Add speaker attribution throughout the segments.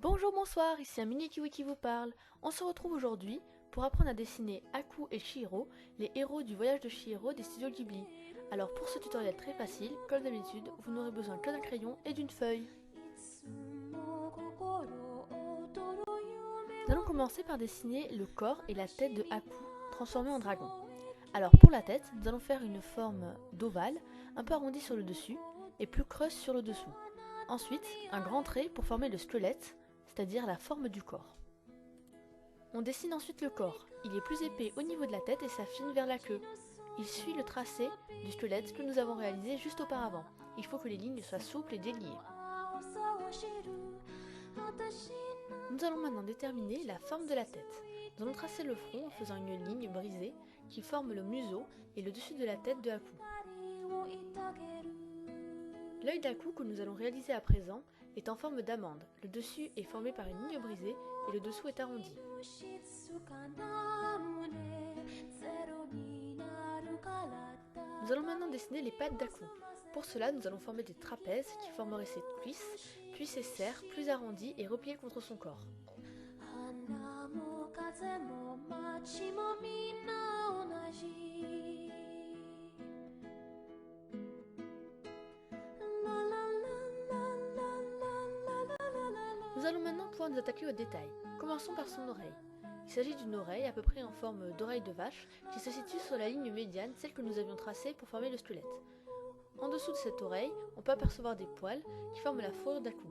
Speaker 1: Bonjour, bonsoir, ici un mini kiwi qui vous parle. On se retrouve aujourd'hui pour apprendre à dessiner Haku et Chihiro, les héros du voyage de Chihiro des studios Ghibli. Alors pour ce tutoriel très facile, comme d'habitude, vous n'aurez besoin que d'un crayon et d'une feuille. Nous allons commencer par dessiner le corps et la tête de Haku, transformé en dragon. Alors pour la tête, nous allons faire une forme d'ovale, un peu arrondie sur le dessus et plus creuse sur le dessous. Ensuite, un grand trait pour former le squelette, c'est-à-dire la forme du corps. On dessine ensuite le corps. Il est plus épais au niveau de la tête et s'affine vers la queue. Il suit le tracé du squelette que nous avons réalisé juste auparavant. Il faut que les lignes soient souples et déliées. Nous allons maintenant déterminer la forme de la tête. Nous allons tracer le front en faisant une ligne brisée qui forme le museau et le dessus de la tête de Haku. L'œil d'Haku que nous allons réaliser à présent est en forme d'amande. Le dessus est formé par une ligne brisée et le dessous est arrondi. Nous allons maintenant dessiner les pattes d'Haku. Pour cela, nous allons former des trapèzes qui formeraient ses cuisses, puis ses serres plus arrondies et repliées contre son corps. Nous allons maintenant pouvoir nous attaquer aux détails. Commençons par son oreille. Il s'agit d'une oreille à peu près en forme d'oreille de vache qui se situe sur la ligne médiane, celle que nous avions tracée pour former le squelette. En dessous de cette oreille, on peut apercevoir des poils qui forment la fourrure d'Haku.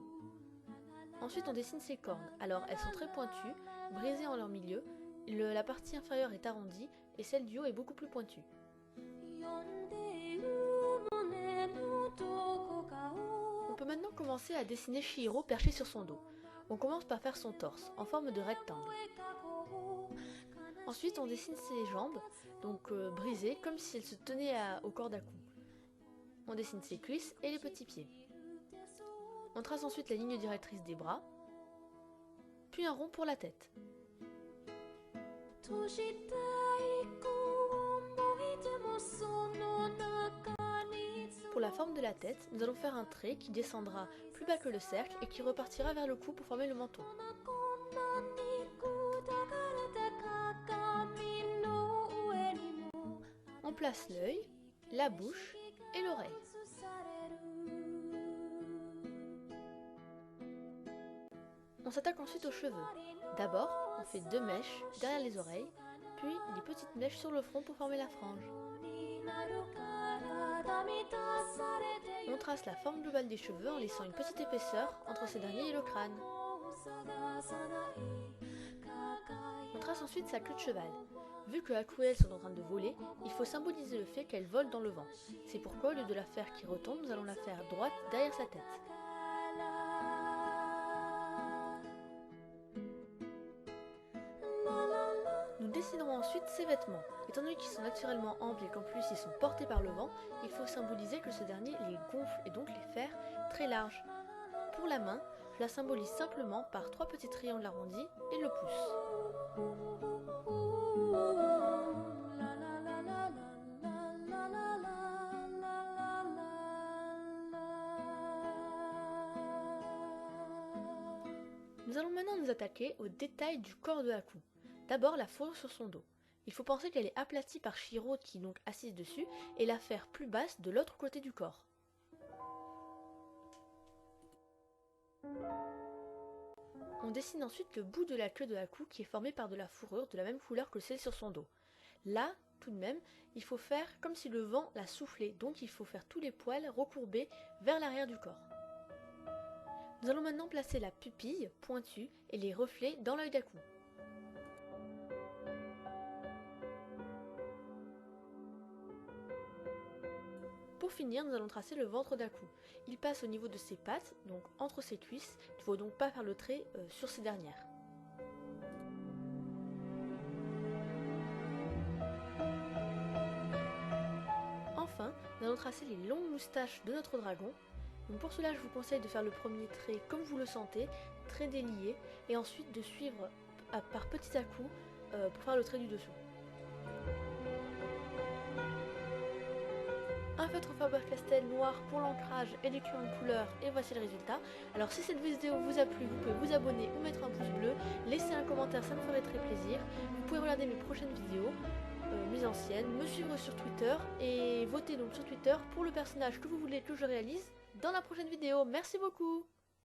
Speaker 1: Ensuite, on dessine ses cornes. Alors, elles sont très pointues, brisées en leur milieu. La partie inférieure est arrondie et celle du haut est beaucoup plus pointue. On peut maintenant commencer à dessiner Chihiro perché sur son dos. On commence par faire son torse, en forme de rectangle. Ensuite, on dessine ses jambes, donc brisées, comme si elles se tenaient au corps d'Haku. On dessine ses cuisses et les petits pieds. On trace ensuite la ligne directrice des bras, puis un rond pour la tête. Pour la forme de la tête, nous allons faire un trait qui descendra plus bas que le cercle et qui repartira vers le cou pour former le menton. On place l'œil, la bouche et l'oreille. On s'attaque ensuite aux cheveux. D'abord, on fait 2 mèches derrière les oreilles, puis les petites mèches sur le front pour former la frange. On trace la forme globale des cheveux en laissant une petite épaisseur entre ces derniers et le crâne. On trace ensuite sa queue de cheval. Vu que Haku et elle sont en train de voler, il faut symboliser le fait qu'elle vole dans le vent. C'est pourquoi au lieu de la faire qui retombe, nous allons la faire droite derrière sa tête. Nous déciderons ensuite ses vêtements. Étant donné qu'ils sont naturellement amples et qu'en plus ils sont portés par le vent, il faut symboliser que ce dernier les gonfle et donc les faire très larges. Pour la main, je la symbolise simplement par 3 petits triangles arrondis et le pouce. Nous allons maintenant nous attaquer aux détails du corps de Haku. D'abord la fourrure sur son dos. Il faut penser qu'elle est aplatie par Chihiro qui est donc assise dessus et la faire plus basse de l'autre côté du corps. On dessine ensuite le bout de la queue de Haku qui est formé par de la fourrure de la même couleur que celle sur son dos. Là, tout de même, il faut faire comme si le vent la soufflait, donc il faut faire tous les poils recourbés vers l'arrière du corps. Nous allons maintenant placer la pupille pointue et les reflets dans l'œil d'Haku. Pour finir, nous allons tracer le ventre d'Haku. Il passe au niveau de ses pattes, donc entre ses cuisses. Il ne faut donc pas faire le trait sur ces dernières. Enfin, nous allons tracer les longues moustaches de notre dragon. Donc pour cela, je vous conseille de faire le premier trait comme vous le sentez, très délié, et ensuite de suivre par petits à-coups pour faire le trait du dessous. un feutre Faber-Castell noir pour l'ancrage et les crayons de couleur, et voici le résultat. Alors si cette vidéo vous a plu, vous pouvez vous abonner ou mettre un pouce bleu, laisser un commentaire, ça me ferait très plaisir. Vous pouvez regarder mes prochaines vidéos, mes anciennes, me suivre sur Twitter et voter donc sur Twitter pour le personnage que vous voulez que je réalise dans la prochaine vidéo. Merci beaucoup.